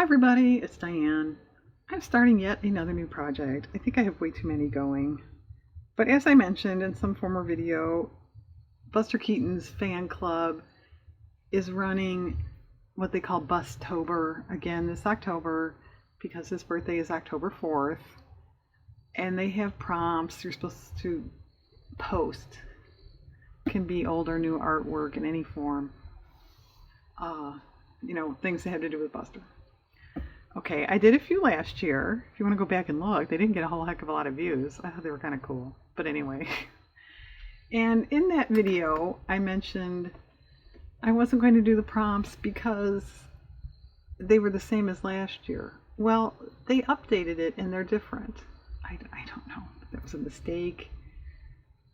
Hi everybody, it's Diane. I'm starting yet another new project. I think I have way too many going. But as I mentioned in some former video, Buster Keaton's fan club is running what they call Bustober again this October because his birthday is October 4th. And they have prompts you're supposed to post. It can be old or new artwork in any form. Things that have to do with Buster. Okay, I did a few last year. If you want to go back and look, they didn't get a whole heck of a lot of views. I thought they were kind of cool. But anyway. And in that video, I mentioned I wasn't going to do the prompts because they were the same as last year. Well, they updated it and they're different. I don't know. That was a mistake.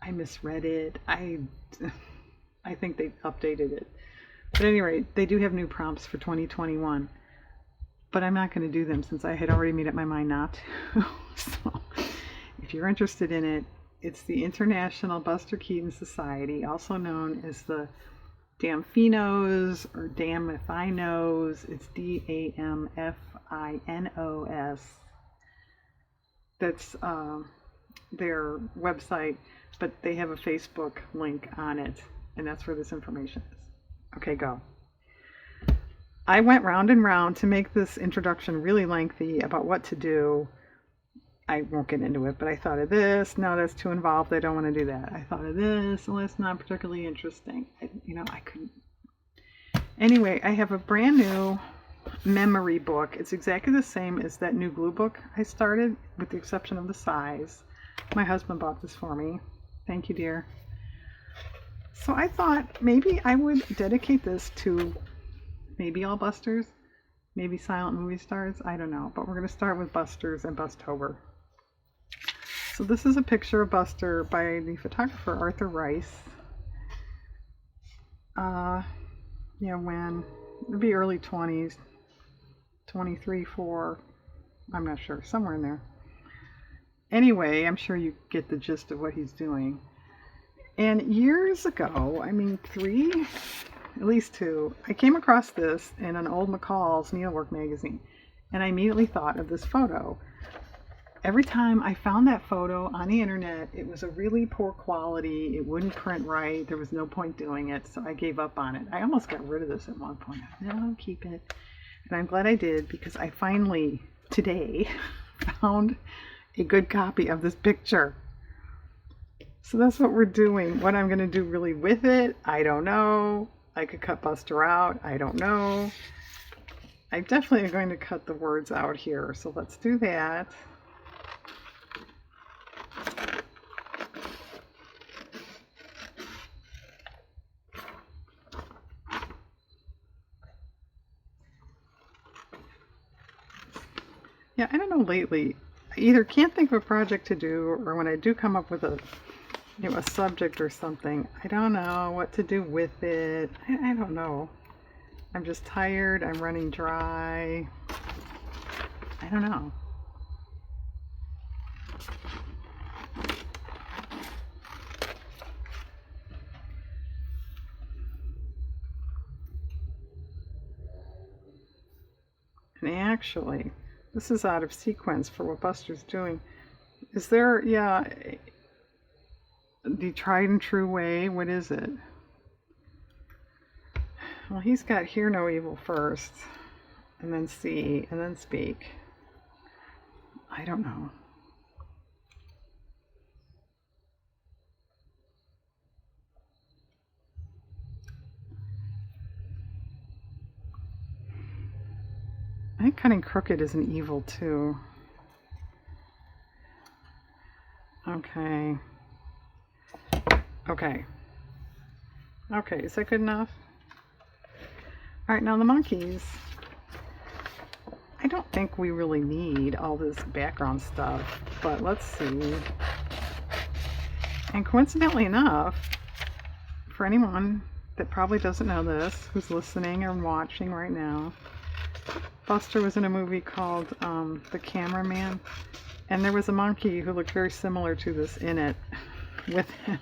I misread it. I think they updated it. But at any rate, they do have new prompts for 2021. But I'm not going to do them since I had already made up my mind not to. So if you're interested in it, it's the International Buster Keaton Society, also known as the Damfinos or Damifinos. It's Damfinos. That's their website, but they have a Facebook link on it, and that's where this information is. Okay, go. I went round and round to make this introduction really lengthy about what to do. I won't get into it, but I thought of this. No, that's too involved. I don't want to do that. I thought of this. Well, that's not particularly interesting. I couldn't. Anyway, I have a brand new memory book. It's exactly the same as that new glue book I started, with the exception of the size. My husband bought this for me. Thank you, dear. So I thought maybe I would dedicate this to maybe all Busters, maybe silent movie stars, I don't know. But we're going to start with Busters and Bustober. So this is a picture of Buster by the photographer Arthur Rice. When it'd be early 20s, 23, 4, I'm not sure, somewhere in there. Anyway, I'm sure you get the gist of what he's doing. And years ago, at least 2, I came across this in an old McCall's Needlework magazine, and I immediately thought of this photo. Every time I found that photo on the internet, it was a really poor quality, it wouldn't print right, there was no point doing it, so I gave up on it. I almost got rid of this at one point. I said, no, keep it. And I'm glad I did, because I finally, today, found a good copy of this picture. So that's what we're doing. What I'm going to do really with it, I don't know. I could cut Buster out, I don't know. I definitely am going to cut the words out here, so let's do that. Yeah, I don't know, lately, I either can't think of a project to do, or when I do come up with a subject or something, I don't know what to do with it. I don't know. I'm just tired. I'm running dry. I don't know. And actually, this is out of sequence for what Buster's doing. Is there, the tried and true way? What is it? Well, he's got hear no evil first, and then see, and then speak. I don't know. I think cutting crooked is an evil too. Okay. Okay, is that good enough? Alright, now the monkeys. I don't think we really need all this background stuff, but let's see. And coincidentally enough, for anyone that probably doesn't know this, who's listening or watching right now, Buster was in a movie called The Cameraman, and there was a monkey who looked very similar to this in it with him.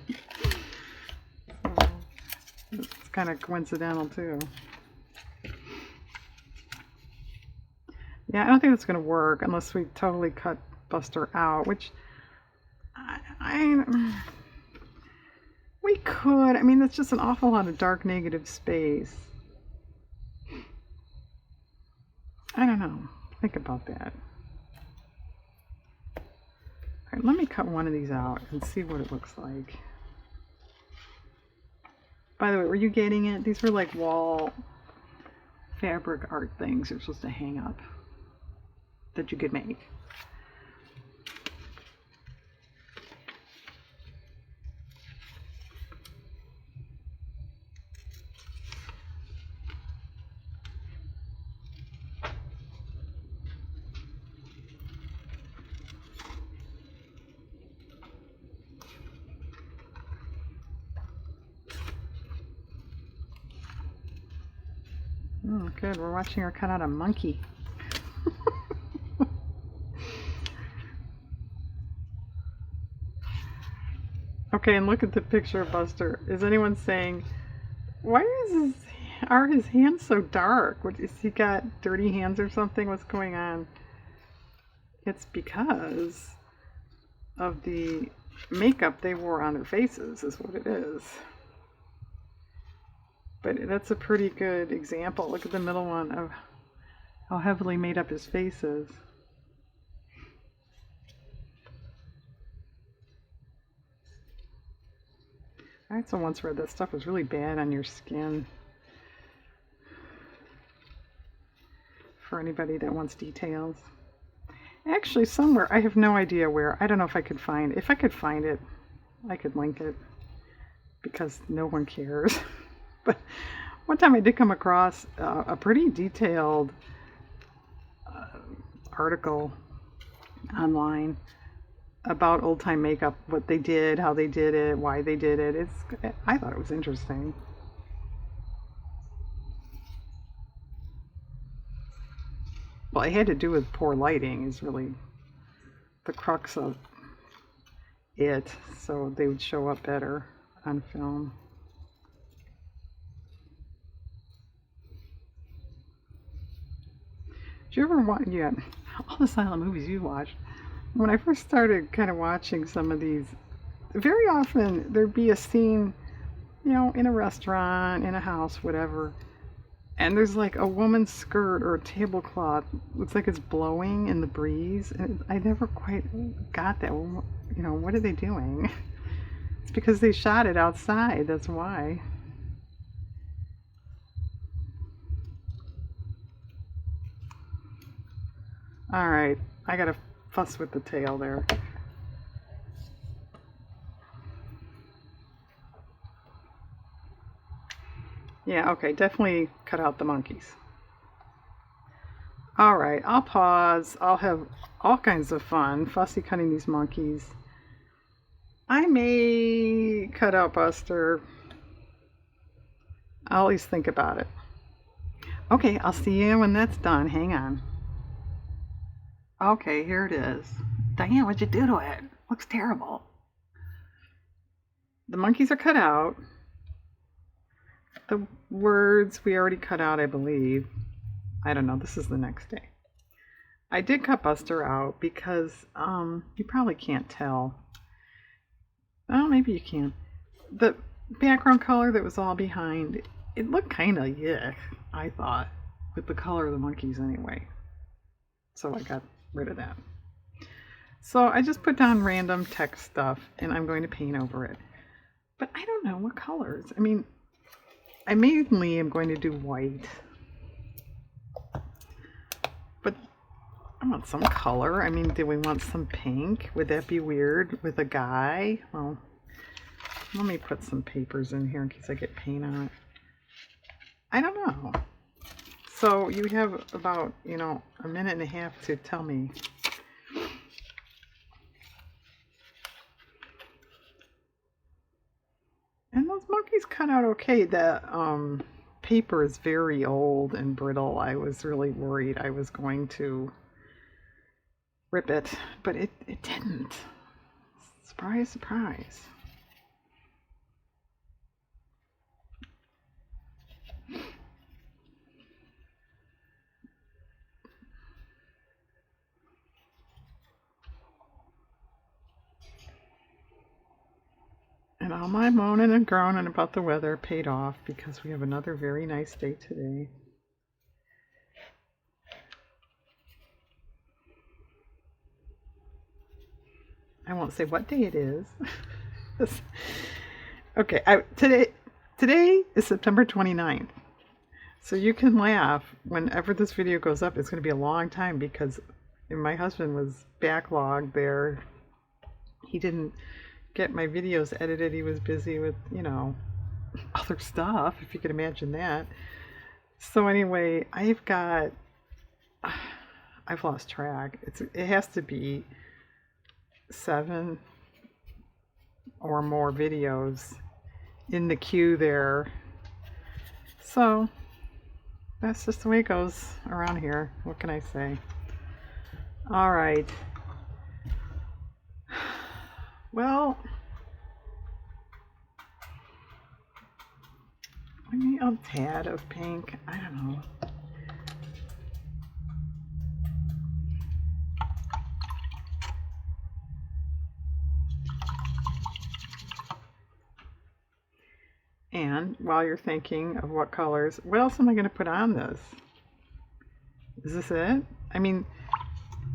So it's kind of coincidental too. Yeah, I don't think that's going to work unless we totally cut Buster out, which I we could. I mean, that's just an awful lot of dark negative space. I don't know. Think about that. All right, let me cut one of these out and see what it looks like. By the way, were you getting it? These were like wall fabric art things you're supposed to hang up that you could make. Oh, good. We're watching her cut out a monkey. Okay, and look at the picture of Buster. Is anyone saying, why are his hands so dark? What, is he got dirty hands or something? What's going on? It's because of the makeup they wore on their faces, is what it is. But that's a pretty good example. Look at the middle one of how heavily made up his face is. I also once read that stuff was really bad on your skin. For anybody that wants details. Actually, somewhere, I have no idea where. I don't know if I could find it. If I could find it, I could link it. Because no one cares. But one time I did come across a pretty detailed article online about old-time makeup, what they did, how they did it, why they did it. I thought it was interesting. Well, it had to do with poor lighting is really the crux of it, so they would show up better on film. Did you ever watch, yeah, all the silent movies you watched? When I first started kind of watching some of these, very often there'd be a scene, in a restaurant, in a house, whatever, and there's like a woman's skirt or a tablecloth. Looks like it's blowing in the breeze. And I never quite got that. What are they doing? It's because they shot it outside. That's why. All right. I gotta fuss with the tail there. Yeah, okay. Definitely cut out the monkeys. All right, I'll pause. I'll have all kinds of fun fussy cutting these monkeys. I may cut out Buster. I'll at least think about it. Okay, I'll see you when that's done. Hang on. Okay, here it is. Diane, what'd you do to it? Looks terrible. The monkeys are cut out. The words we already cut out, I believe. I don't know. This is the next day. I did cut Buster out because you probably can't tell. Oh, maybe you can. The background color that was all behind, it looked kind of yuck, I thought, with the color of the monkeys anyway. So I got rid of that. So I just put down random text stuff and I'm going to paint over it. But I don't know what colors. I mean, I mainly am going to do white. But I want some color. I mean, do we want some pink? Would that be weird with a guy? Well, let me put some papers in here in case I get paint on it. I don't know. So you have about, a minute and a half to tell me. And those monkeys cut out okay. The paper is very old and brittle. I was really worried I was going to rip it, but it didn't. Surprise, surprise. And all my moaning and groaning about the weather paid off because we have another very nice day today. I won't say what day it is. Okay, today is September 29th. So you can laugh whenever this video goes up. It's going to be a long time because my husband was backlogged there. He didn't get my videos edited. He was busy with, other stuff, if you could imagine that. So anyway, I've lost track. It has to be 7 or more videos in the queue there. So that's just the way it goes around here. What can I say? All right. Well, maybe a tad of pink. I don't know. And while you're thinking of what colors, what else am I going to put on this? Is this it? I mean,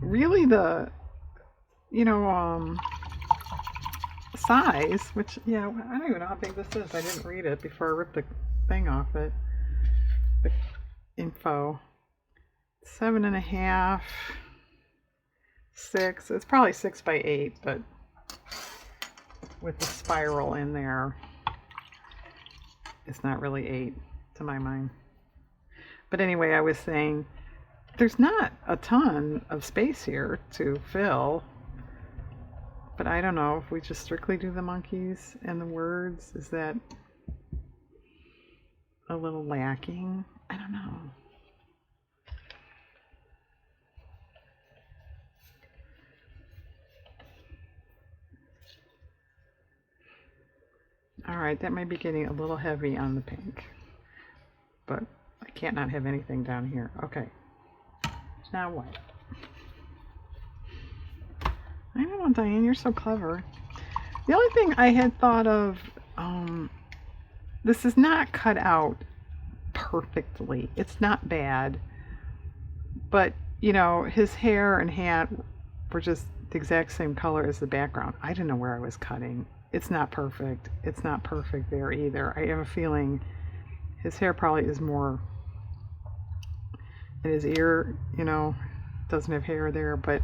really the, size, which, I don't even know how big this is. I didn't read it before I ripped the thing off it. The info. 7.5, 6. It's probably 6 by 8, but with the spiral in there, it's not really 8 to my mind. But anyway, I was saying there's not a ton of space here to fill. But I don't know if we just strictly do the monkeys and the words. Is that a little lacking? I don't know. Alright, that might be getting a little heavy on the pink. But I can't not have anything down here. Okay. Now what? I don't know, Diane, you're so clever. The only thing I had thought of, this is not cut out perfectly. It's not bad. But, his hair and hat were just the exact same color as the background. I didn't know where I was cutting. It's not perfect. It's not perfect there either. I have a feeling his hair probably is more, and his ear, doesn't have hair there, but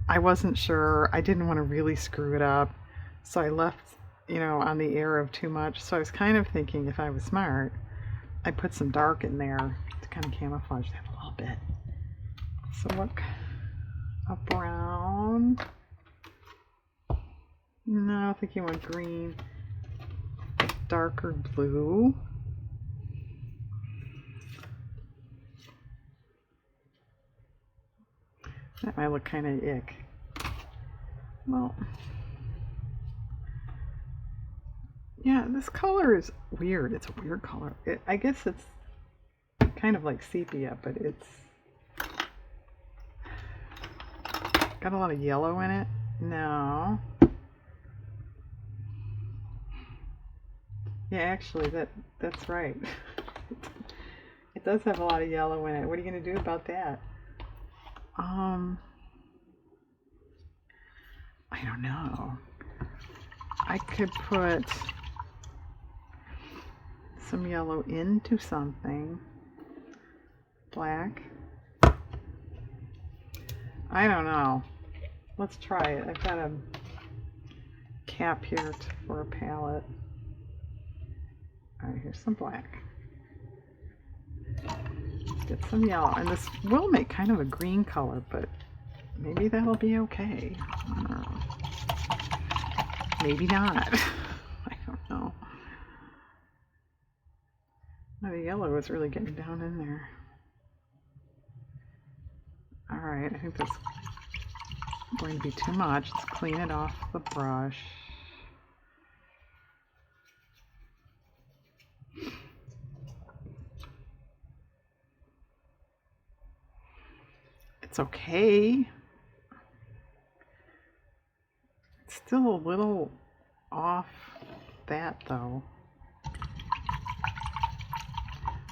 I wasn't sure. I didn't want to really screw it up. So I left, on the air of too much. So I was kind of thinking if I was smart, I'd put some dark in there to kind of camouflage that a little bit. So look, a brown. No, I think you want green. Darker blue. That might look kind of ick. Well, yeah, this color is weird. It's a weird color. I guess it's kind of like sepia, but it's got a lot of yellow in it. No. Yeah, actually, that's right. It does have a lot of yellow in it. What are you going to do about that? I don't know. I could put some yellow into something. Black. I don't know. Let's try it. I've got a cap here for a palette. Alright, here's some black. Get some yellow. And this will make kind of a green color, but maybe that'll be okay. I don't know. Maybe not. I don't know. Oh, the yellow is really getting down in there. Alright, I think that's going to be too much. Let's clean it off the brush. It's okay. It's still a little off that though.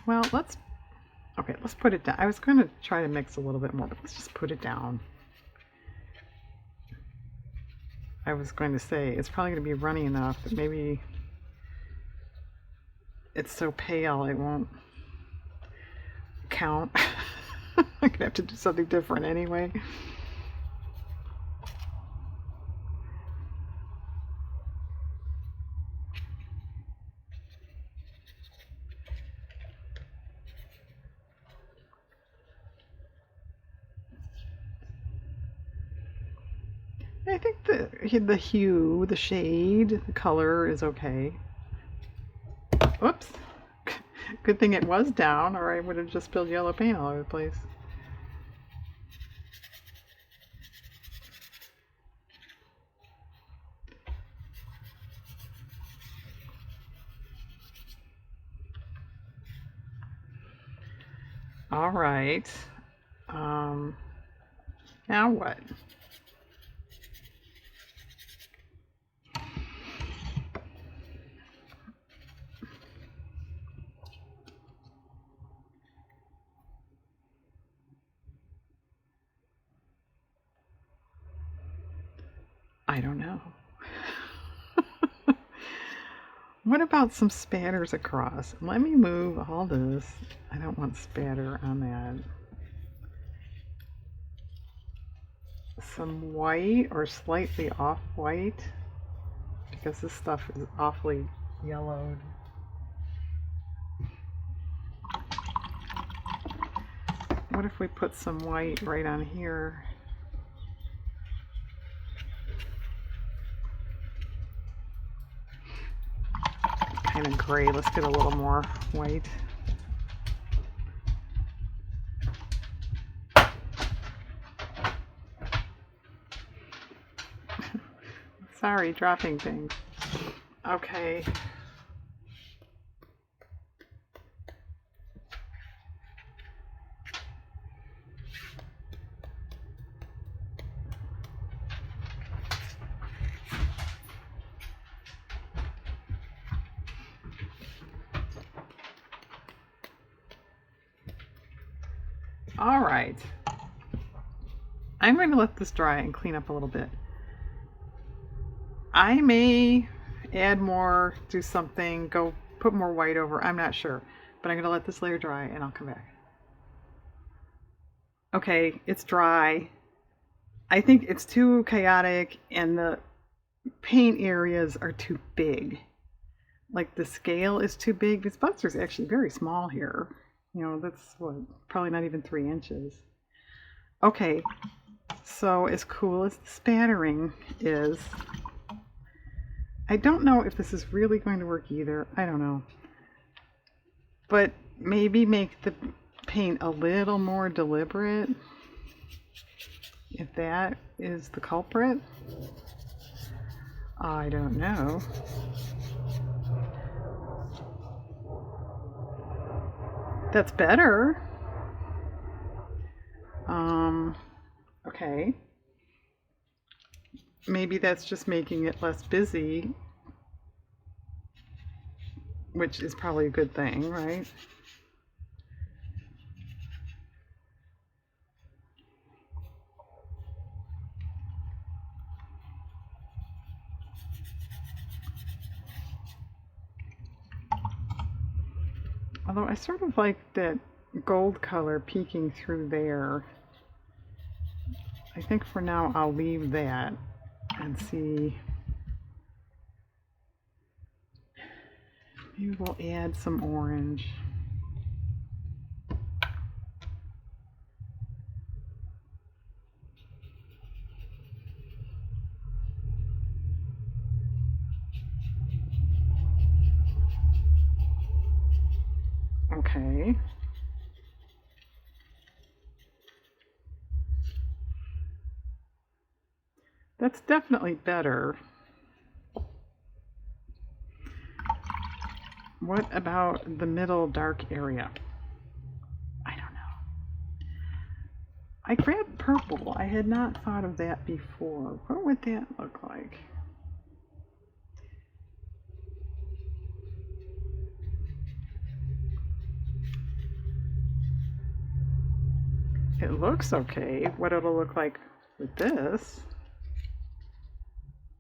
Well, let's put it down. I was going to try to mix a little bit more, but let's just put it down. I was going to say it's probably going to be runny enough that maybe it's so pale it won't count. I'm going to have to do something different anyway. I think the hue, the shade, the color is okay. Whoops. Good thing it was down, or I would have just spilled yellow paint all over the place. All right. Now what? I don't know. What about some spatters across? Let me move all this. I don't want spatter on that. Some white or slightly off-white, because this stuff is awfully yellowed. What if we put some white right on here? Kind of gray. Let's get a little more white. Sorry, dropping things. Okay. All right. I'm going to let this dry and clean up a little bit. I may add more, do something, go put more white over. I'm not sure. But I'm going to let this layer dry and I'll come back. Okay, it's dry. I think it's too chaotic and the paint areas are too big. Like the scale is too big. This Buster's actually very small here. You know, that's what, probably not even 3 inches. Okay, so as cool as the spattering is, I don't know if this is really going to work either. I don't know. But maybe make the paint a little more deliberate, if that is the culprit. I don't know. That's better. Okay. Maybe that's just making it less busy, which is probably a good thing, right? Although I sort of like that gold color peeking through there. I think for now I'll leave that and see. Maybe we'll add some orange. Okay. That's definitely better. What about the middle dark area? I don't know. I grabbed purple. I had not thought of that before. What would that look like? It looks okay. What it'll look like with this,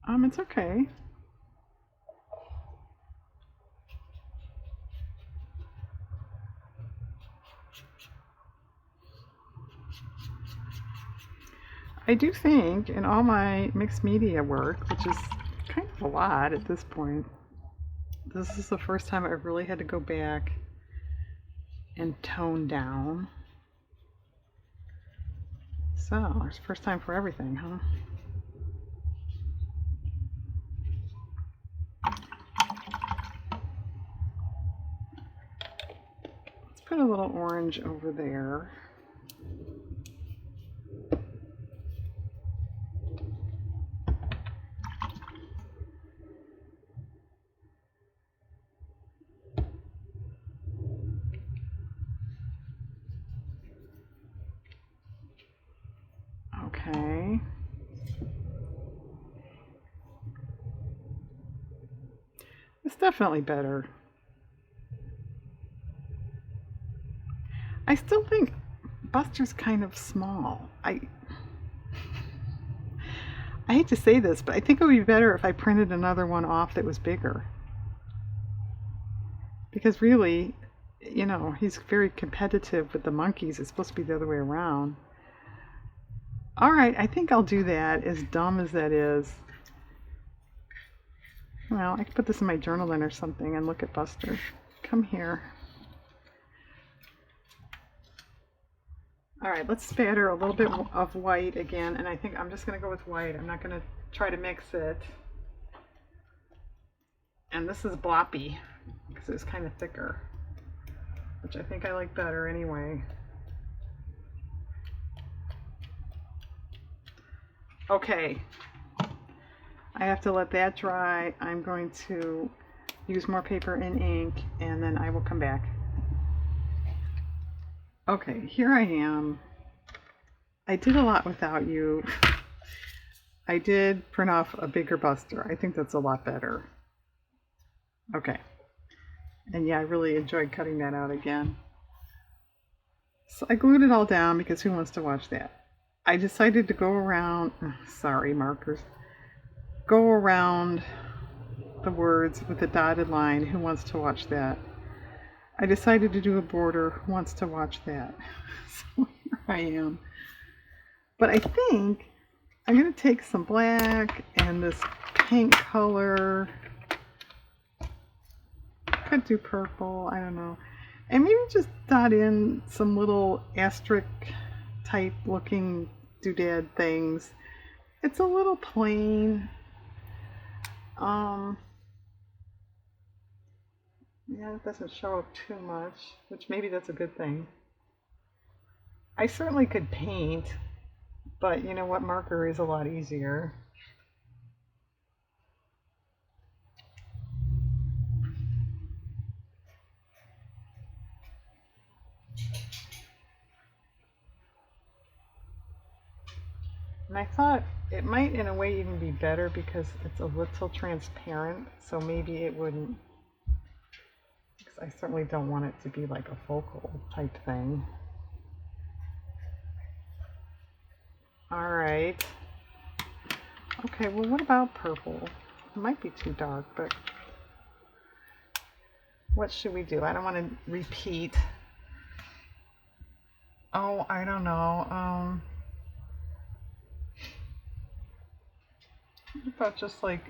it's okay. I do think in all my mixed media work, which is kind of a lot at this point, this is the first time I've really had to go back and tone down. So, it's the first time for everything, huh? Let's put a little orange over there. Okay. It's definitely better. I still think Buster's kind of small. I hate to say this, but I think it would be better if I printed another one off that was bigger. Because really, you know, he's very competitive with the monkeys. It's supposed to be the other way around. Alright, I think I'll do that, as dumb as that is. Well, I could put this in my journal then or something and look at Buster. Come here. Alright, let's spatter a little bit of white again, and I think I'm just going to go with white. I'm not going to try to mix it. And this is bloppy, because it's kind of thicker, which I think I like better anyway. Okay, I have to let that dry. I'm going to use more paper and ink, and then I will come back. Okay, here I am. I did a lot without you. I did print off a bigger Buster. I think that's a lot better. Okay. And yeah, I really enjoyed cutting that out again. So I glued it all down because who wants to watch that? I decided to go around, sorry markers, go around the words with a dotted line. Who wants to watch that? I decided to do a border. Who wants to watch that? So here I am. But I think I'm going to take some black and this pink color. Could do purple, I don't know. And maybe just dot in some little asterisk type looking doodad things. It's a little plain. Yeah, it doesn't show up too much, which maybe that's a good thing. I certainly could paint, but you know what, marker is a lot easier. And I thought it might in a way even be better because it's a little transparent, so maybe it wouldn't, because I certainly don't want it to be like a focal type thing. Alright. Okay, well what about purple? It might be too dark, but what should we do? I don't want to repeat. Oh, I don't know. What about just like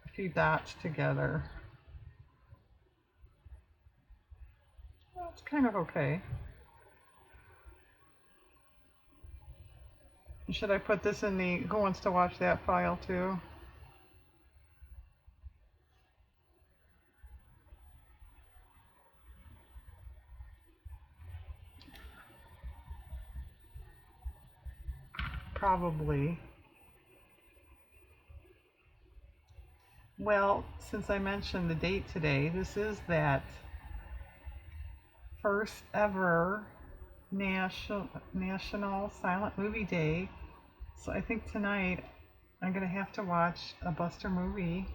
a few dots together? Well, it's kind of okay. Should I put this in the Who Wants to Watch That file too? Probably. Well, since I mentioned the date today, this is that first ever National Silent Movie Day. So I think tonight I'm going to have to watch a Buster movie.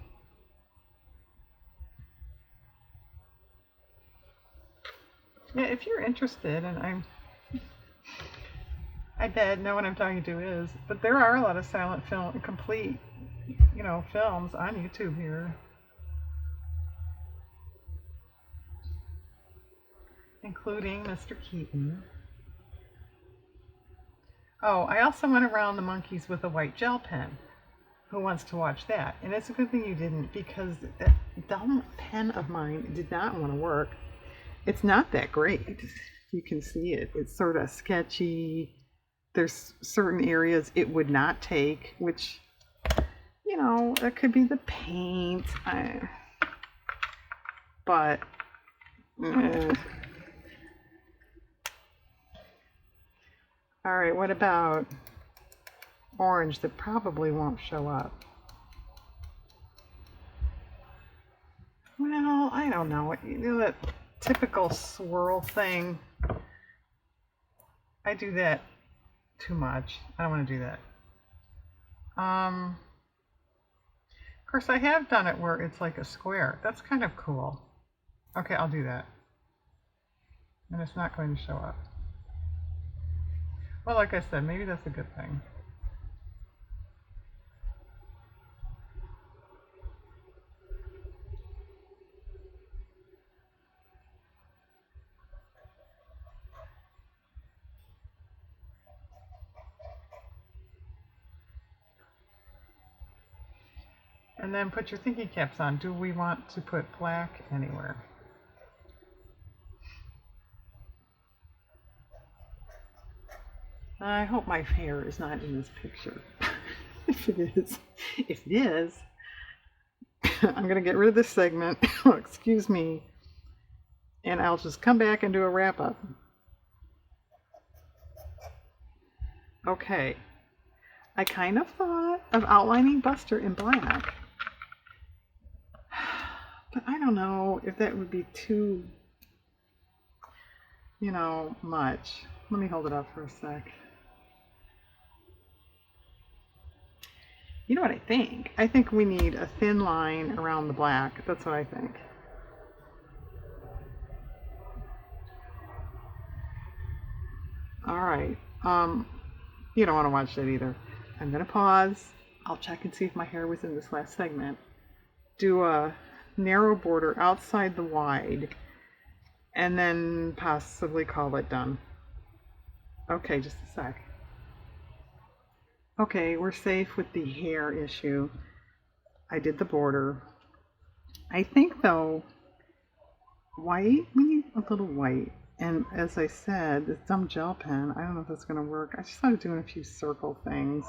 Yeah, if you're interested, and I'm I bet know what I'm talking to is, but there are a lot of silent film, complete, films on YouTube here, including Mr. Keaton. Oh, I also went around the monkeys with a white gel pen. Who wants to watch that? And it's a good thing you didn't, because that dumb pen of mine did not want to work. It's not that great. You can see it. It's sort of sketchy. There's certain areas it would not take, which, it could be the paint. But, all right, what about orange that probably won't show up? Well, I don't know. That typical swirl thing. I do that too much. I don't want to do that. Of course, I have done it where it's like a square. That's kind of cool. Okay, I'll do that. And it's not going to show up. Well, like I said, maybe that's a good thing. And then put your thinking caps on. Do we want to put black anywhere? I hope my hair is not in this picture. If it is, I'm going to get rid of this segment. Excuse me. And I'll just come back and do a wrap up. Okay. I kind of thought of outlining Buster in black. But I don't know if that would be too, much. Let me hold it up for a sec. You know what I think? I think we need a thin line around the black. That's what I think. All right. You don't want to watch that either. I'm going to pause. I'll check and see if my hair was in this last segment. Do a narrow border outside the wide, and then possibly call it done. Okay, just a sec. Okay, we're safe with the hair issue. I did the border. I think, though, white, we need a little white. And as I said, this dumb gel pen, I don't know if that's going to work. I just started doing a few circle things.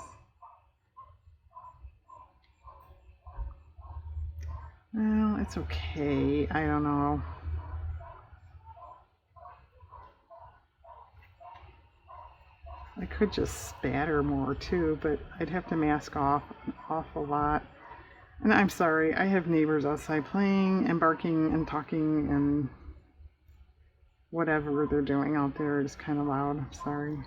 Well, it's okay. I don't know. I could just spatter more too, but I'd have to mask off an awful lot. And I'm sorry, I have neighbors outside playing and barking and talking and whatever they're doing out there is kind of loud. I'm sorry.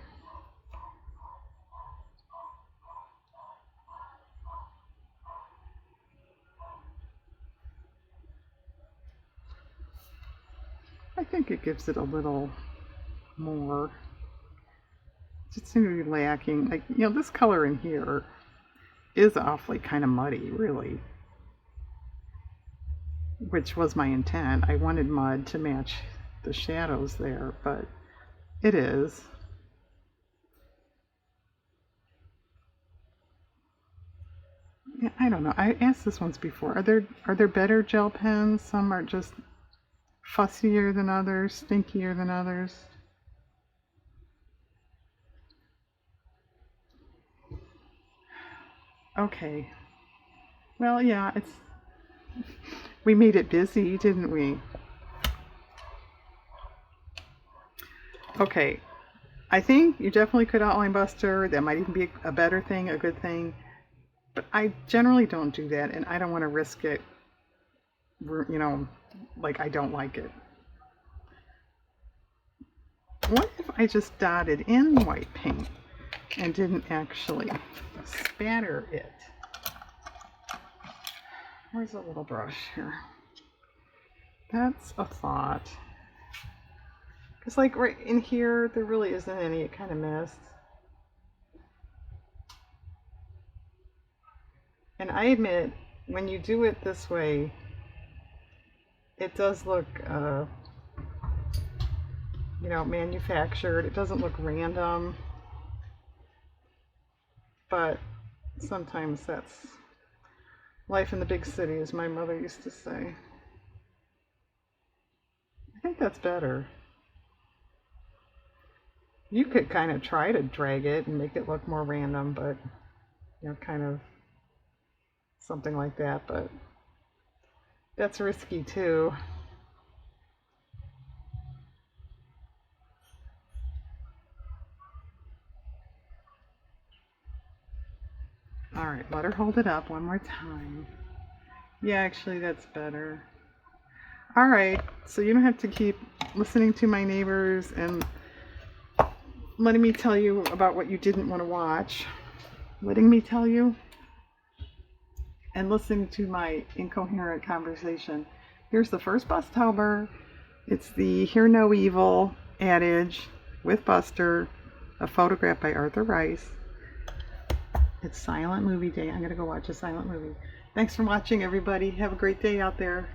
I think it gives it a little more. It just seems to be lacking. Like, this color in here is awfully kind of muddy, really. Which was my intent. I wanted mud to match the shadows there, but it is. Yeah, I don't know. I asked this once before. Are there better gel pens? Some are just fussier than others, stinkier than others. Okay. Well, yeah, we made it busy, didn't we? Okay. I think you definitely could outline Buster. That might even be a better thing, a good thing. But I generally don't do that, and I don't want to risk it, like I don't like it. What if I just dotted in white paint and didn't actually spatter it? Where's the little brush here? That's a thought. Because like right in here, there really isn't any. It kind of missed. And I admit, when you do it this way, it does look, manufactured. It doesn't look random. But sometimes that's life in the big city, as my mother used to say. I think that's better. You could kind of try to drag it and make it look more random, but, kind of something like that, but that's risky too. All right, let her hold it up one more time. Yeah, actually, that's better. All right, so you don't have to keep listening to my neighbors and letting me tell you about what you didn't want to watch. Letting me tell you and listening to my incoherent conversation. Here's the first Bustober. It's the Hear No Evil adage with Buster, a photograph by Arthur Rice. It's silent movie day. I'm going to go watch a silent movie. Thanks for watching, everybody. Have a great day out there.